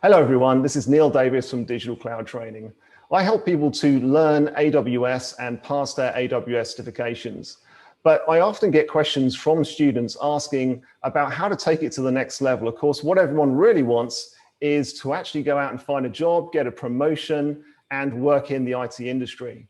Hello everyone, this is Neal Davis from Digital Cloud Training. I help people to learn AWS and pass their AWS certifications. But I often get questions from students asking about how to take it to the next level. Of course, what everyone really wants is to actually go out and find a job, get a promotion, and work in the IT industry.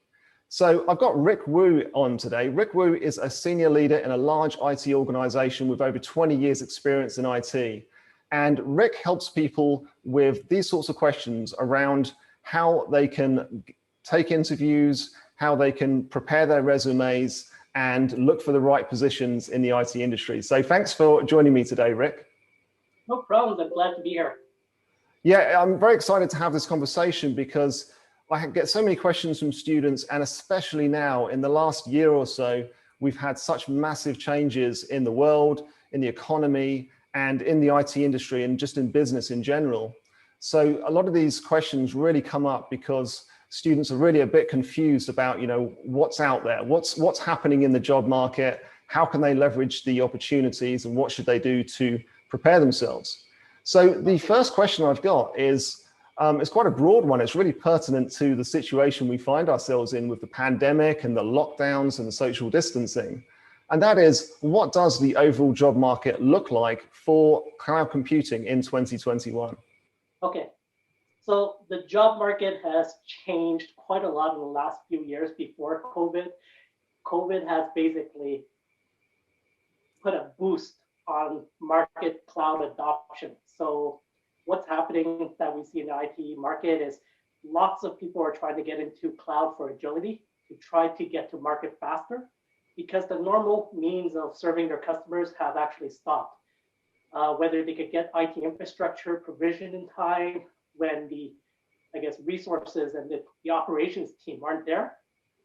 So I've got Rick Wu on today. Rick Wu is a senior leader in a large IT organization with over 20 years experience in IT. And Rick helps people with these sorts of questions around how they can take interviews, how they can prepare their resumes, and look for the right positions in the IT industry. So thanks for joining me today, Rick. No problems, I'm glad to be here. Yeah, I'm very excited to have this conversation because I get so many questions from students, and especially now in the last year or so, we've had such massive changes in the world, in the economy, and in the IT industry and just in business in general. So a lot of these questions really come up because students are really a bit confused about, what's out there, what's happening in the job market, how can they leverage the opportunities, and what should they do to prepare themselves. So the first question I've got is, it's quite a broad one. It's really pertinent to the situation we find ourselves in with the pandemic and the lockdowns and the social distancing. And that is, what does the overall job market look like for cloud computing in 2021? Okay, so the job market has changed quite a lot in the last few years before COVID. COVID has basically put a boost on market cloud adoption. So what's happening that we see in the IT market is lots of people are trying to get into cloud for agility, to try to get to market faster, because the normal means of serving their customers have actually stopped. Whether they could get IT infrastructure provisioned in time when the, resources and the operations team aren't there,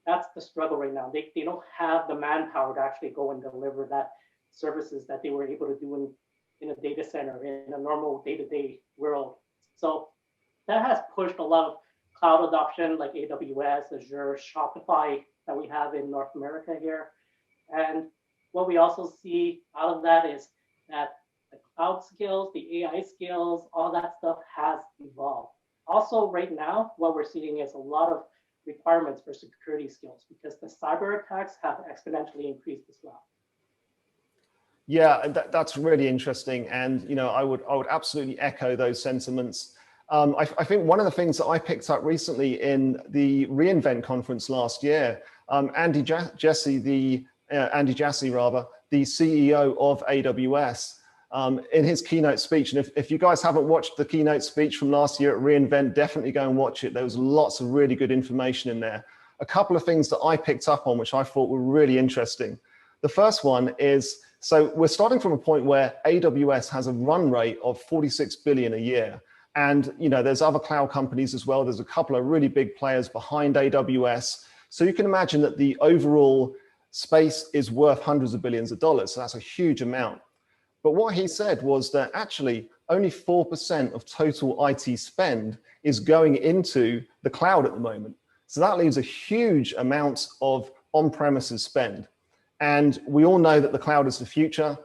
that's the struggle right now. They don't have the manpower to actually go and deliver that services that they were able to do in a data center, in a normal day-to-day world. So that has pushed a lot of cloud adoption like AWS, Azure, Shopify that we have in North America here. And what we also see out of that is that the cloud skills, the AI skills, all that stuff has evolved. Also, right now, what we're seeing is a lot of requirements for security skills because the cyber attacks have exponentially increased as well. Yeah, that's really interesting. And, I would absolutely echo those sentiments. I think one of the things that I picked up recently in the reInvent conference last year, Andy Jassy, the CEO of AWS, in his keynote speech. And if you guys haven't watched the keynote speech from last year at reInvent, definitely go and watch it. There was lots of really good information in there. A couple of things that I picked up on, which I thought were really interesting. The first one is, so we're starting from a point where AWS has a run rate of 46 billion a year. And, there's other cloud companies as well. There's a couple of really big players behind AWS. So you can imagine that the overall space is worth hundreds of billions of dollars. So that's a huge amount. But what he said was that actually only 4% of total IT spend is going into the cloud at the moment. So that leaves a huge amount of on-premises spend. And we all know that the cloud is the future.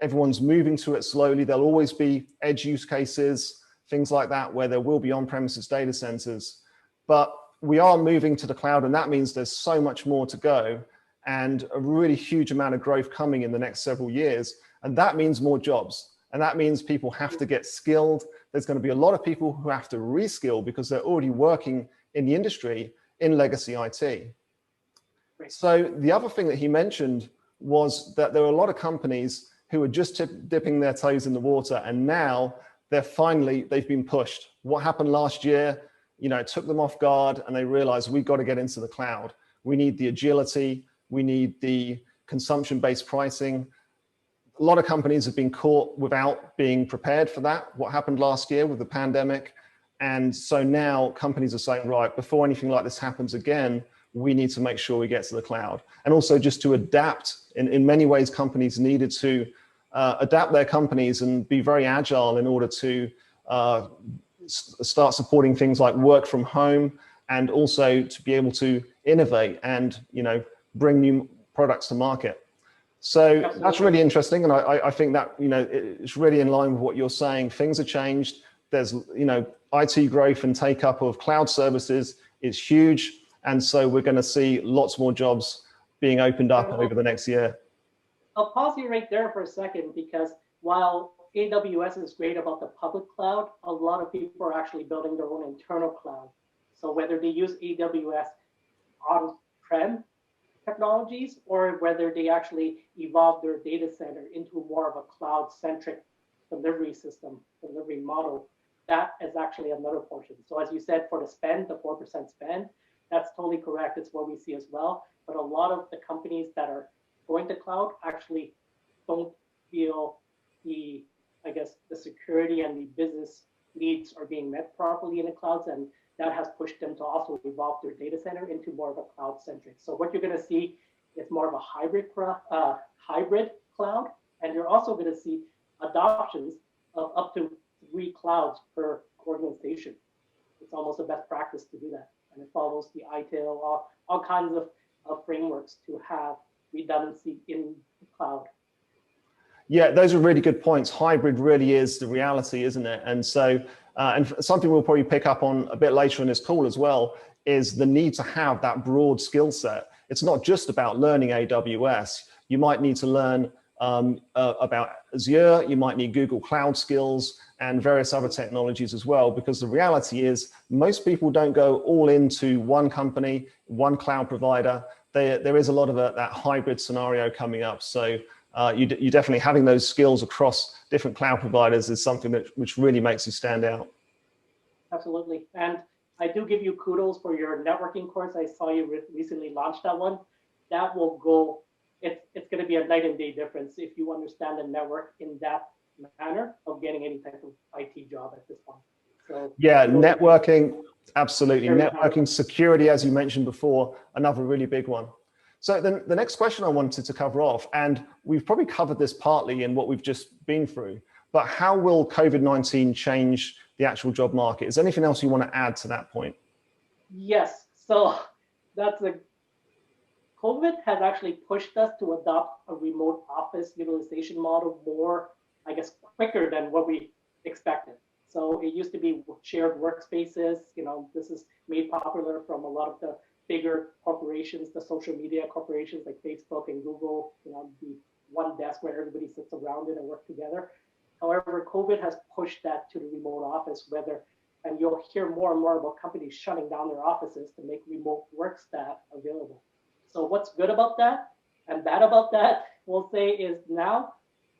Everyone's moving to it slowly. There'll always be edge use cases, things like that, where there will be on-premises data centers. But we are moving to the cloud, and that means there's so much more to go and a really huge amount of growth coming in the next several years. And that means more jobs. And that means people have to get skilled. There's going to be a lot of people who have to reskill because they're already working in the industry in legacy IT. So the other thing that he mentioned was that there are a lot of companies who are just dipping their toes in the water, and now they've been pushed. What happened last year, it took them off guard, and they realized we've got to get into the cloud. We need the agility. We need the consumption-based pricing. A lot of companies have been caught without being prepared for that, what happened last year with the pandemic. And so now companies are saying, right, before anything like this happens again, we need to make sure we get to the cloud. And also just to adapt, in many ways, companies needed to adapt their companies and be very agile in order to start supporting things like work from home, and also to be able to innovate and bring new products to market. So that's really interesting. And I think that it's really in line with what you're saying. Things have changed. there's, IT growth and take up of cloud services is huge. And so we're going to see lots more jobs being opened up over the next year. I'll pause you right there for a second, because while AWS is great about the public cloud, a lot of people are actually building their own internal cloud. So whether they use AWS on-prem technologies, or whether they actually evolve their data center into more of a cloud-centric delivery system, delivery model, that is actually another portion. So as you said, for the spend, the 4% spend, that's totally correct. It's what we see as well. But a lot of the companies that are going to cloud actually don't feel the, I guess, the security and the business needs are being met properly in the clouds, and that has pushed them to also evolve their data center into more of a cloud-centric. So what you're going to see is more of a hybrid cloud, and you're also going to see adoptions of up to 3 clouds per organization. It's almost a best practice to do that, and it follows the ITIL, all kinds of frameworks to have redundancy in the cloud. Yeah, those are really good points. Hybrid really is the reality, isn't it? And so, and something we'll probably pick up on a bit later in this call as well, is the need to have that broad skill set. It's not just about learning AWS. You might need to learn about Azure, you might need Google Cloud skills and various other technologies as well, because the reality is most people don't go all into one company, one cloud provider. There is a lot of that hybrid scenario coming up. So you definitely having those skills across different cloud providers is something which really makes you stand out. Absolutely. And I do give you kudos for your networking course. I saw you recently launched that one. That will go, it's going to be a night and day difference if you understand the network in that manner of getting any type of IT job at this point. So yeah, networking, absolutely. Networking, security, as you mentioned before, another really big one. So the next question I wanted to cover off, and we've probably covered this partly in what we've just been through, but how will COVID-19 change the actual job market? Is there anything else you want to add to that point? Yes, so COVID has actually pushed us to adopt a remote office utilization model more, I guess, quicker than what we expected. So it used to be shared workspaces. This is made popular from a lot of the bigger corporations, the social media corporations like Facebook and Google, the one desk where everybody sits around it and work together. However, COVID has pushed that to the remote office, and you'll hear more and more about companies shutting down their offices to make remote work staff available. So what's good about that and bad about that, we'll say, is now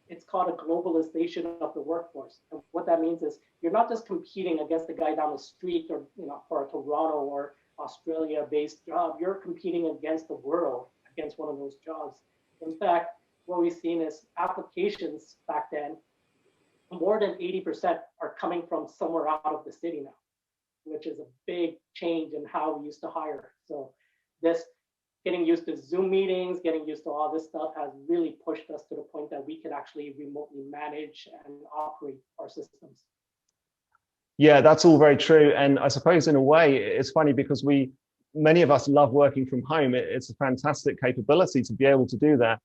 it's called a globalization of the workforce. And what that means is you're not just competing against the guy down the street or for a Toronto or Australia-based job. You're competing against the world, against one of those jobs. In fact, what we've seen is applications back then, more than 80% are coming from somewhere out of the city now, which is a big change in how we used to hire. So this getting used to Zoom meetings, getting used to all this stuff has really pushed us to the point that we can actually remotely manage and operate our systems. Yeah, that's all very true. And I suppose in a way, it's funny because many of us love working from home. It's a fantastic capability to be able to do that.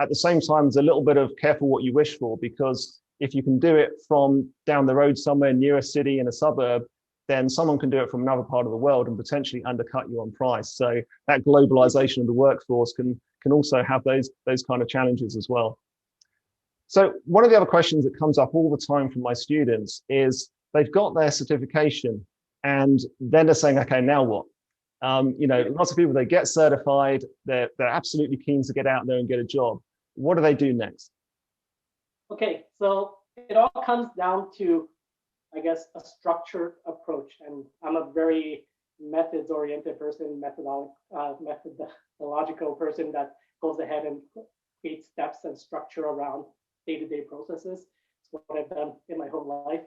At the same time, there's a little bit of careful what you wish for, because if you can do it from down the road somewhere near a city in a suburb, then someone can do it from another part of the world and potentially undercut you on price. So that globalization of the workforce can also have those kind of challenges as well. So one of the other questions that comes up all the time from my students is they've got their certification and then they're saying, okay, now what? Lots of people, they get certified, they're absolutely keen to get out there and get a job. What do they do next? Okay, so it all comes down to, I guess, a structured approach. And I'm a very methods-oriented person, methodological person that goes ahead and creates steps and structure around day-to-day processes. It's what I've done in my whole life.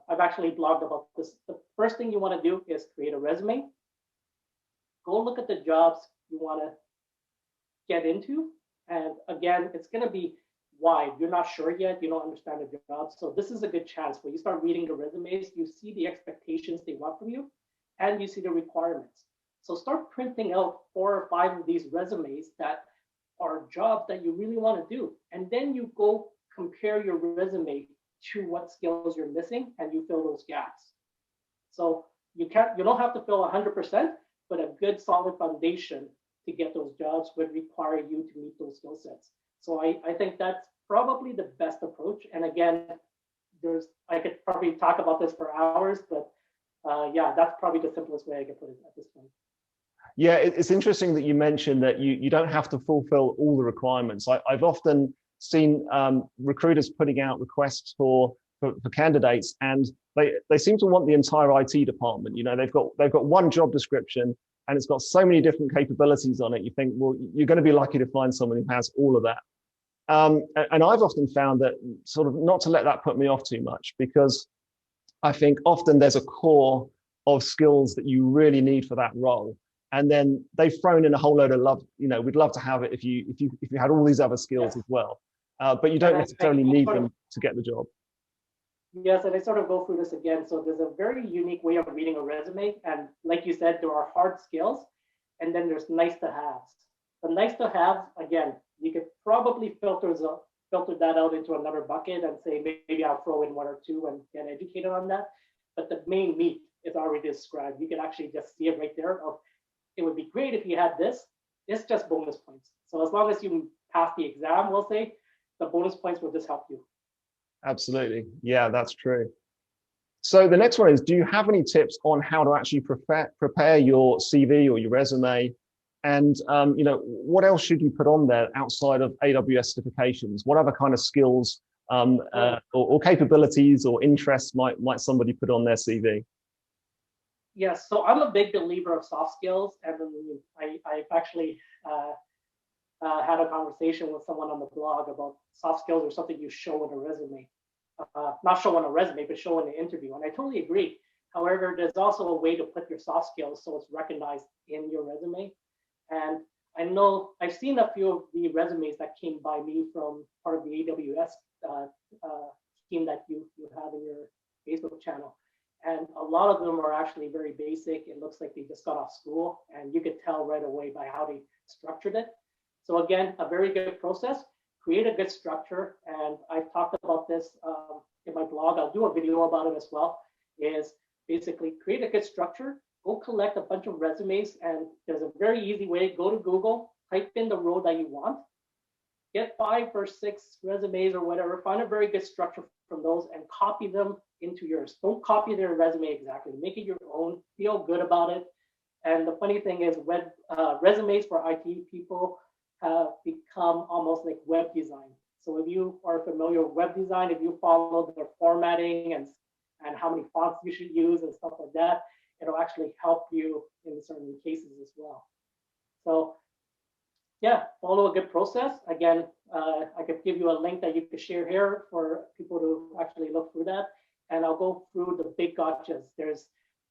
I've actually blogged about this. The first thing you want to do is create a resume. Go look at the jobs you want to get into. And again, it's going to be wide. You're not sure yet. You don't understand the job. So this is a good chance where you start reading the resumes. You see the expectations they want from you, and you see the requirements. So start printing out 4 or 5 of these resumes that are jobs that you really want to do. And then you go compare your resume to what skills you're missing and you fill those gaps. So you don't have to fill 100%, but a good solid foundation to get those jobs would require you to meet those skill sets. So I think that's probably the best approach. And again, I could probably talk about this for hours, but yeah, that's probably the simplest way I could put it at this point. Yeah, it's interesting that you mentioned that you don't have to fulfill all the requirements. I've often seen recruiters putting out requests for candidates, and they seem to want the entire IT department. You know, they've got one job description and it's got so many different capabilities on it. You think, well, you're going to be lucky to find someone who has all of that. And I've often found that sort of not to let that put me off too much, because I think often there's a core of skills that you really need for that role. And then they've thrown in a whole load of love. You know, we'd love to have it if you had all these other skills as well, but you don't necessarily need them to get the job. Yes, and I sort of go through this again. So there's a very unique way of reading a resume, and like you said, there are hard skills, and then there's nice to haves. The nice to haves, again, you could probably filter that out into another bucket and say maybe I'll throw in one or two and get educated on that. But the main meat is already described. You can actually just see it right there. Of it would be great if you had this. It's just bonus points. So as long as you pass the exam, we'll say, the bonus points will just help you. Absolutely. Yeah, that's true. So the next one is, do you have any tips on how to actually prepare your CV or your resume? And you know, what else should you put on there outside of AWS certifications? What other kind of skills or capabilities or interests might somebody put on their CV? Yes, so I'm a big believer of soft skills, and I've actually had a conversation with someone on the blog about soft skills are something you show in a resume. Not show on a resume, but show in the interview. And I totally agree. However, there's also a way to put your soft skills so it's recognized in your resume. And I know I've seen a few of the resumes that came by me from part of the AWS team that you have in your Facebook channel. And a lot of them are actually very basic. It looks like they just got off school, and you could tell right away by how they structured it. So again, a very good process. Create a good structure, and I've talked about this in my blog. I'll do a video about it as well. Is basically create a good structure. Go collect a bunch of resumes, and there's a very easy way. Go to Google, type in the role that you want, get 5 or 6 resumes or whatever. Find a very good structure from those and copy them into yours. Don't copy their resume exactly. Make it your own. Feel good about it. And the funny thing is, resumes for IT people have become almost like web design. So if you are familiar with web design, if you follow their formatting and how many fonts you should use and stuff like that, it'll actually help you in certain cases as well. So yeah, follow a good process. Again, I could give you a link that you could share here for people to actually look through that. And I'll go through the big gotchas. There's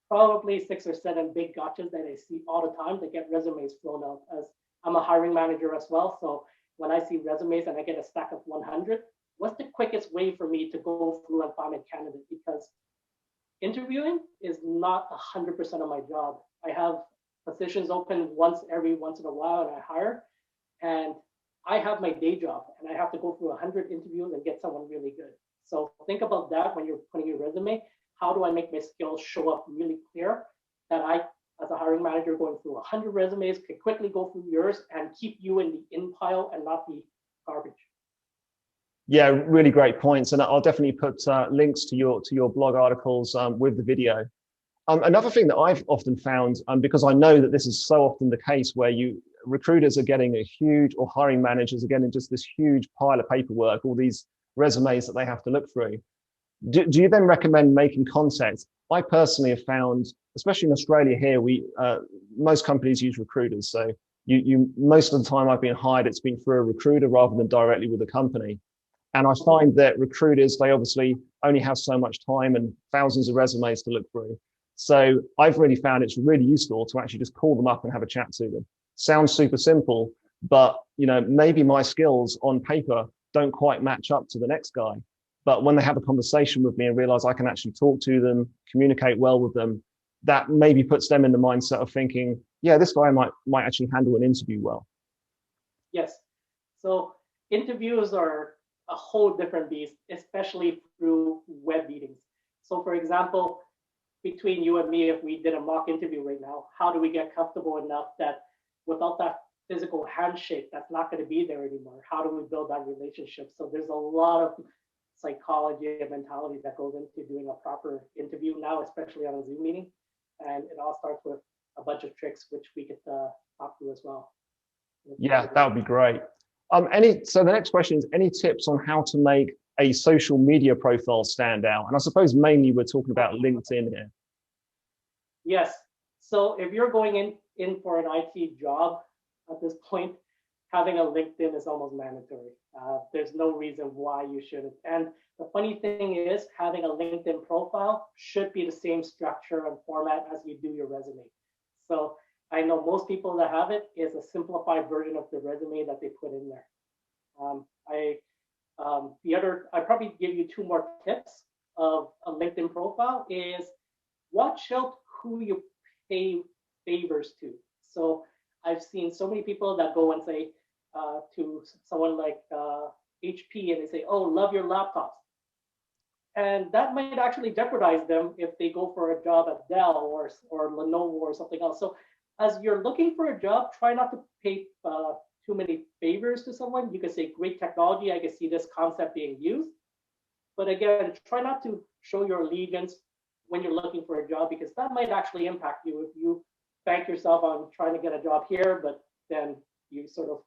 probably 6 or 7 big gotchas that I see all the time that get resumes thrown out. As I'm a hiring manager as well. So when I see resumes and I get a stack of 100, what's the quickest way for me to go through and find a candidate? Because interviewing is not 100% of my job. I have positions open once in a while, and I hire. And I have my day job, and I have to go through 100 interviews and get someone really good. So think about that when you're putting your resume. How do I make my skills show up really clear that I, as a hiring manager, going through 100 resumes, can quickly go through yours and keep you in the in pile and not the garbage? Yeah, really great points, and I'll definitely put links to your blog articles with the video. Another thing that I've often found, because I know that this is so often the case, where recruiters are getting a huge, or hiring managers are getting just this huge pile of paperwork, all these resumes that they have to look through. Do you then recommend making contact? I personally have found, especially in Australia here, most companies use recruiters. So you most of the time I've been hired, it's been through a recruiter rather than directly with a company. And I find that recruiters, they obviously only have so much time and thousands of resumes to look through. So I've really found it's really useful to actually just call them up and have a chat to them. Sounds super simple, but maybe my skills on paper don't quite match up to the next guy. But when they have a conversation with me and realize I can actually talk to them, communicate well with them, that maybe puts them in the mindset of thinking, yeah, this guy might actually handle an interview well. Yes. So interviews are a whole different beast, especially through web meetings. So for example, between you and me, if we did a mock interview right now, how do we get comfortable enough that without that physical handshake, that's not going to be there anymore? How do we build that relationship? So there's a lot of psychology and mentality that goes into doing a proper interview now, especially on a Zoom meeting. And it all starts with a bunch of tricks, which we could talk through as well. Yeah, that would be great. So the next question is, any tips on how to make a social media profile stand out? And I suppose mainly we're talking about LinkedIn here. Yes. So if you're going in for an IT job at this point, having a LinkedIn is almost mandatory. There's no reason why you shouldn't. And the funny thing is, having a LinkedIn profile should be the same structure and format as you do your resume. So I know most people that have it is a simplified version of the resume that they put in there. I probably give you two more tips of a LinkedIn profile is watch out who you pay favors to. So I've seen so many people that go and say to someone like HP, and they say, "Oh, love your laptops," and that might actually jeopardize them if they go for a job at Dell or Lenovo or something else. So as you're looking for a job, try not to pay too many favors to someone. You can say, "Great technology, I can see this concept being used," but again, try not to show your allegiance when you're looking for a job, because that might actually impact you if you bank yourself on trying to get a job here, but then you sort of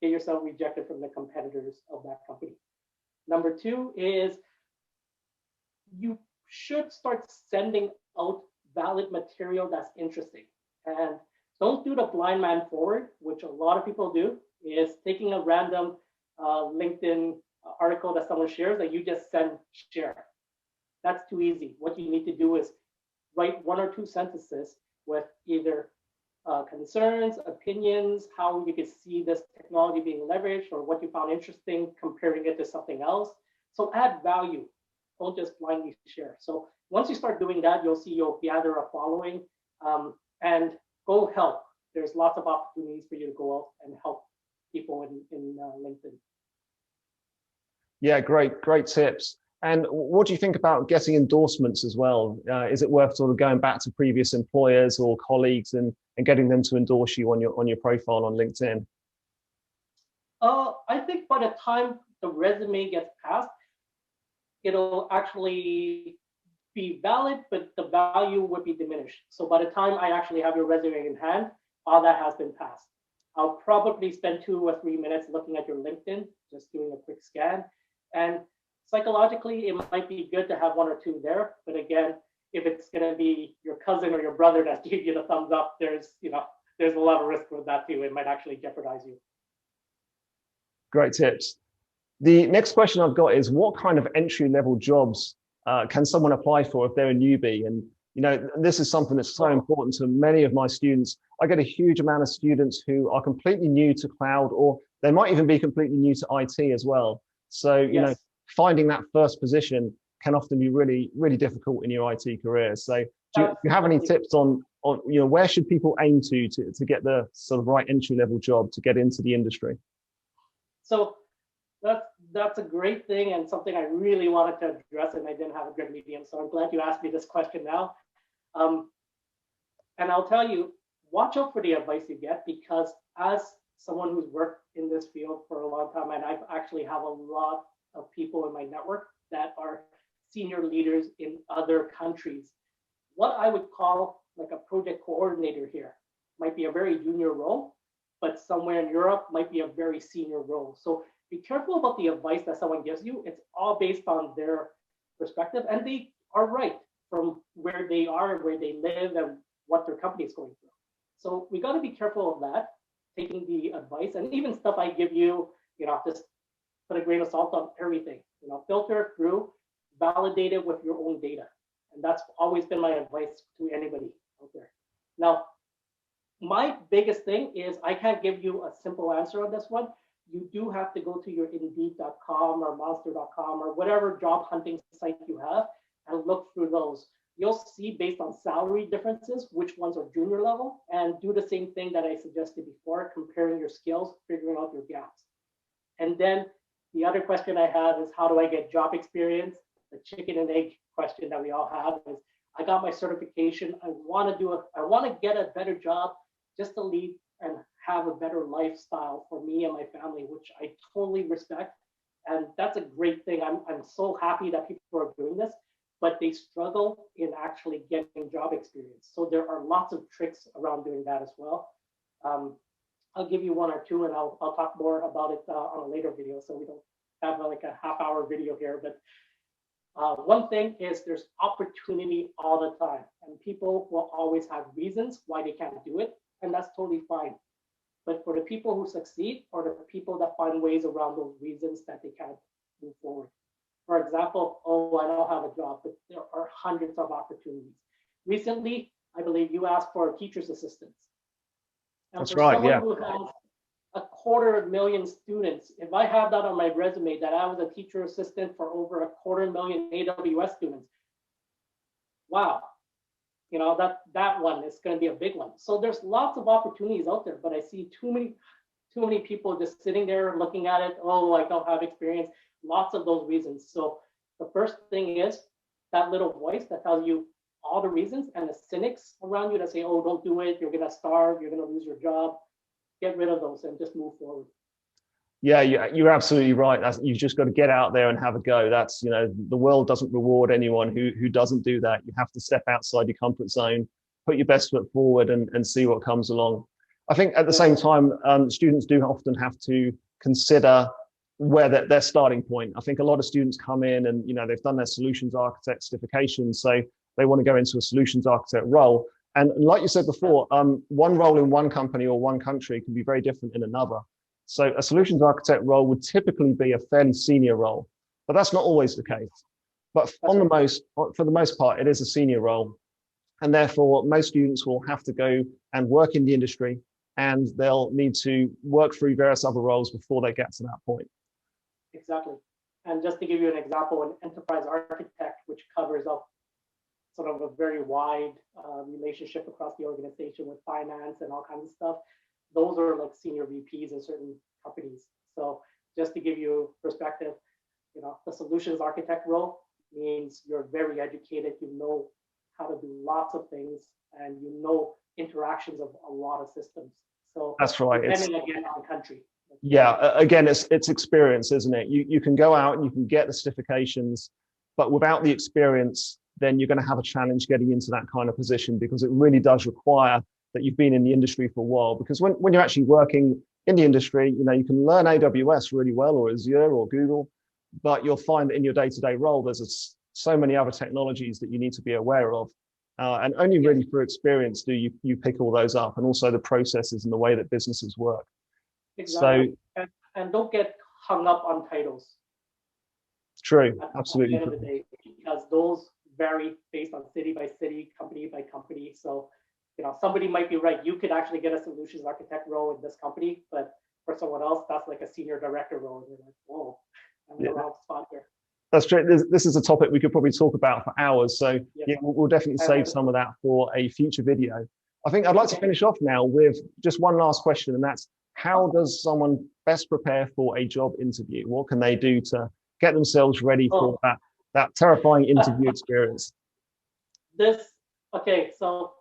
get yourself rejected from the competitors of that company. Number two is you should start sending out valid material that's interesting. And don't do the blind man forward, which a lot of people do, is taking a random LinkedIn article that someone shares that you just send share. That's too easy. What you need to do is write 1 or 2 sentences with either concerns, opinions, how you could see this technology being leveraged, or what you found interesting, comparing it to something else. So add value. Don't just blindly share. So once you start doing that, you'll see you'll gather a following, and go help. There's lots of opportunities for you to go out and help people in LinkedIn. Yeah, great tips. And what do you think about getting endorsements as well? Is it worth sort of going back to previous employers or colleagues and getting them to endorse you on your profile on LinkedIn? I think by the time the resume gets passed, it'll actually be valid, but the value would be diminished. So by the time I actually have your resume in hand, all that has been passed. I'll probably spend 2 or 3 minutes looking at your LinkedIn, just doing a quick scan. And psychologically, it might be good to have 1 or 2 there. But again, if it's going to be your cousin or your brother that gave you the thumbs up, there's a lot of risk with that too. It might actually jeopardize you. Great tips. The next question I've got is, what kind of entry-level jobs can someone apply for if they're a newbie? And this is something that's so important to many of my students. I get a huge amount of students who are completely new to cloud, or they might even be completely new to IT as well. So, yes. Finding that first position can often be really, really difficult in your IT career. So do you have any tips on where should people aim to get the sort of right entry-level job to get into the industry? So that's a great thing, and something I really wanted to address, and I didn't have a good medium. So I'm glad you asked me this question now. And I'll tell you, watch out for the advice you get, because as someone who's worked in this field for a long time, and I actually have a lot of people in my network that are senior leaders in other countries. What I would call like a project coordinator here might be a very junior role, but somewhere in Europe might be a very senior role. So be careful about the advice that someone gives you. It's all based on their perspective, and they are right from where they are, where they live, and what their company is going through. So we got to be careful of that, taking the advice, and even stuff I give you, just put a grain of salt on everything. Filter through, validate it with your own data, and that's always been my advice to anybody out there. Now, my biggest thing is I can't give you a simple answer on this one. You do have to go to your Indeed.com or Monster.com or whatever job hunting site you have and look through those. You'll see based on salary differences which ones are junior level, and do the same thing that I suggested before, comparing your skills, figuring out your gaps. And then The other question I have is, how do I get job experience? The chicken and egg question that we all have is, I got my certification. I want to get a better job just to lead and have a better lifestyle for me and my family, which I totally respect. And that's a great thing. I'm so happy that people are doing this, but they struggle in actually getting job experience. So there are lots of tricks around doing that as well. I'll give you one or two, and I'll talk more about it on a later video, so we don't have like a half-hour video here. But one thing is, there's opportunity all the time, and people will always have reasons why they can't do it, and that's totally fine. But for the people who succeed, or the people that find ways around those reasons that they can't move forward. For example, oh, I don't have a job, but there are hundreds of opportunities. Recently, I believe you asked for teacher's assistants. And that's for right, someone yeah. who has 250,000 students, if I have that on my resume that I was a teacher assistant for over 250,000 AWS students, wow, you know, that one is going to be a big one. So there's lots of opportunities out there, but I see too many people just sitting there looking at it. Oh, I don't have experience. Lots of those reasons. So the first thing is that little voice that tells you all the reasons, and the cynics around you that say, oh, don't do it, you're going to starve, you're going to lose your job. Get rid of those and just move forward. Yeah, you're absolutely right. You've just got to get out there and have a go. That's, you know, the world doesn't reward anyone who doesn't do that. You have to step outside your comfort zone, put your best foot forward, and see what comes along. I think at the same time, students do often have to consider where their starting point. I think a lot of students come in and, you know, they've done their solutions architect certification, so they want to go into a solutions architect role. And like you said before, one role in one company or one country can be very different in another. So a solutions architect role would typically be a fairly senior role, but that's not always the case. But for the most part, it is a senior role. And therefore, most students will have to go and work in the industry, and they'll need to work through various other roles before they get to that point. Exactly. And just to give you an example, an enterprise architect, which covers up sort of a very wide relationship across the organization with finance and all kinds of stuff, those are like senior VPs in certain companies. So just to give you perspective, you know, the solutions architect role means you're very educated, you know how to do lots of things, and you know interactions of a lot of systems. So that's right. Depending again on country. Yeah, again, it's experience, isn't it? You can go out and you can get the certifications, but without the experience, then you're going to have a challenge getting into that kind of position, because it really does require that you've been in the industry for a while. Because when you're actually working in the industry, you know, you can learn AWS really well, or Azure or Google, but you'll find that in your day-to-day role, there's so many other technologies that you need to be aware of. And only really through experience do you pick all those up, and also the processes and the way that businesses work. Exactly. So, and don't get hung up on titles. True, absolutely. At the end of the day, because those vary based on city by city, company by company. So, you know, somebody might be right. You could actually get a solutions architect role in this company, but for someone else, that's like a senior director role. And you're like, whoa, I'm in the wrong spot here. That's true. This is a topic we could probably talk about for hours. So yeah, we'll definitely save some of that for a future video. I think I'd like to finish off now with just one last question, and that's, how does someone best prepare for a job interview? What can they do to get themselves ready for that terrifying interview experience? Okay, so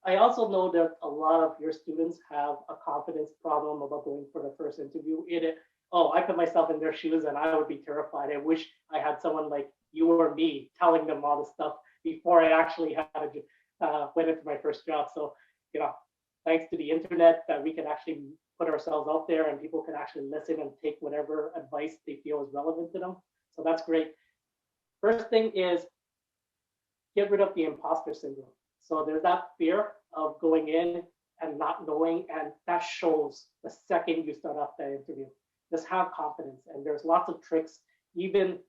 I also know that a lot of your students have a confidence problem about going for the first interview. I put myself in their shoes and I would be terrified. I wish I had someone like you or me telling them all this stuff before I actually went into my first job. So, you know, thanks to the internet, that we can actually put ourselves out there and people can actually listen and take whatever advice they feel is relevant to them. So that's great. First thing is, get rid of the imposter syndrome. So there's that fear of going in and not knowing, and that shows the second you start off that interview. Just have confidence, and there's lots of tricks. Even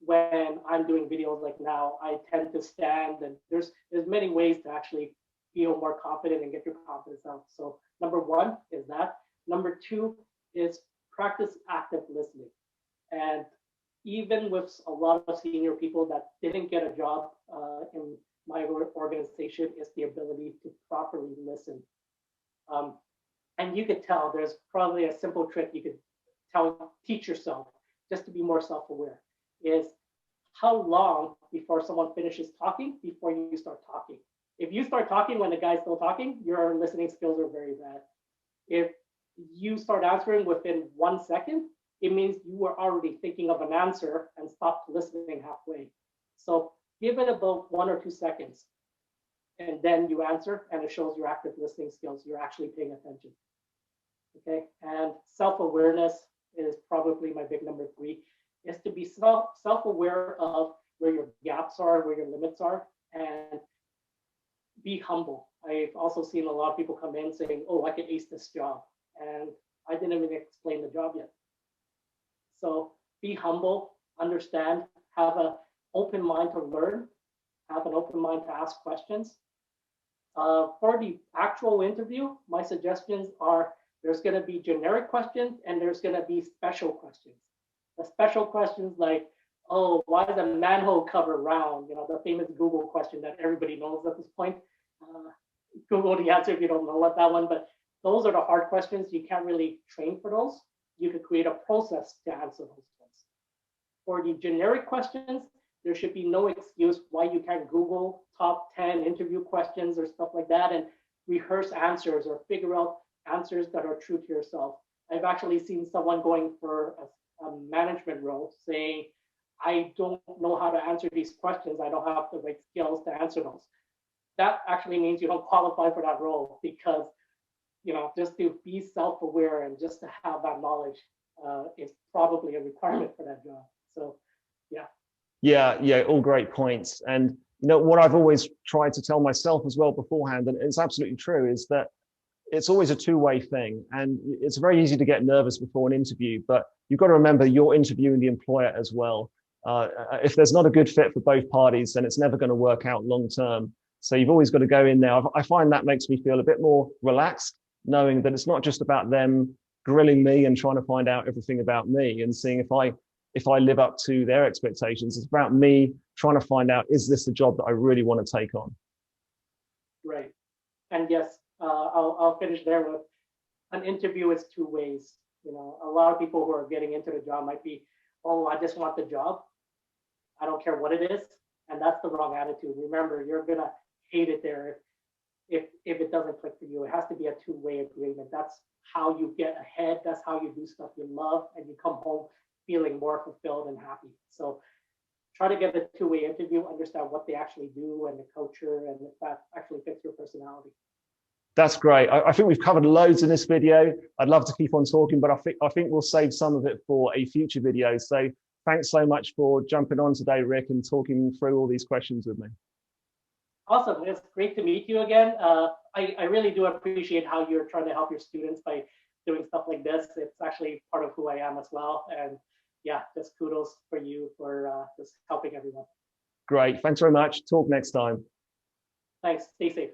when I'm doing videos like now, I tend to stand, and there's many ways to actually feel more confident and get your confidence out. So number one is that. Number two is practice active listening. And even with a lot of senior people that didn't get a job in my organization, is the ability to properly listen. And you could tell there's probably a simple trick you could teach yourself just to be more self-aware is how long before someone finishes talking before you start talking. If you start talking when the guy's still talking, your listening skills are very bad. If you start answering within 1 second, it means you were already thinking of an answer and stopped listening halfway. So give it about 1 or 2 seconds, and then you answer, and it shows your active listening skills. You're actually paying attention. Okay, and self-awareness is probably my big number 3, is to be self-aware of where your gaps are, where your limits are, and be humble. I've also seen a lot of people come in saying, oh, I can ace this job. And I didn't even explain the job yet. So be humble, understand, have an open mind to learn, have an open mind to ask questions. For the actual interview, my suggestions are there's going to be generic questions and there's going to be special questions. The special questions like, oh, why is a manhole cover round? You know, the famous Google question that everybody knows at this point. Google the answer if you don't know what that one, but those are the hard questions. You can't really train for those. You could create a process to answer those ones. For the generic questions, there should be no excuse why you can't Google top 10 interview questions or stuff like that and rehearse answers or figure out answers that are true to yourself. I've actually seen someone going for a management role saying, I don't know how to answer these questions. I don't have the right skills to answer those. That actually means you don't qualify for that role because, you know, just to be self-aware and just to have that knowledge is probably a requirement for that job. So, yeah. Yeah, all great points. And you know what I've always tried to tell myself as well beforehand, and it's absolutely true, is that it's always a two-way thing. And it's very easy to get nervous before an interview, but you've got to remember you're interviewing the employer as well. If there's not a good fit for both parties, then it's never going to work out long term. So you've always got to go in there. I find that makes me feel a bit more relaxed, knowing that it's not just about them grilling me and trying to find out everything about me and seeing if I live up to their expectations. It's about me trying to find out, is this the job that I really want to take on? Right. And yes, I'll finish there with an interview is 2 ways. You know, a lot of people who are getting into the job might be, oh, I just want the job. I don't care what it is. And that's the wrong attitude. Remember, you're going to hate it there if it doesn't click for you. It has to be a 2-way agreement. That's how you get ahead. That's how you do stuff you love, and you come home feeling more fulfilled and happy. So try to get a 2-way interview, understand what they actually do and the culture, and if that actually fits your personality. That's great. I think we've covered loads in this video. I'd love to keep on talking, but I think we'll save some of it for a future video. So thanks so much for jumping on today, Rick, and talking through all these questions with me. Awesome. It's great to meet you again. I really do appreciate how you're trying to help your students by doing stuff like this. It's actually part of who I am as well. And yeah, just kudos for you for just helping everyone. Great. Thanks very much. Talk next time. Thanks. Stay safe.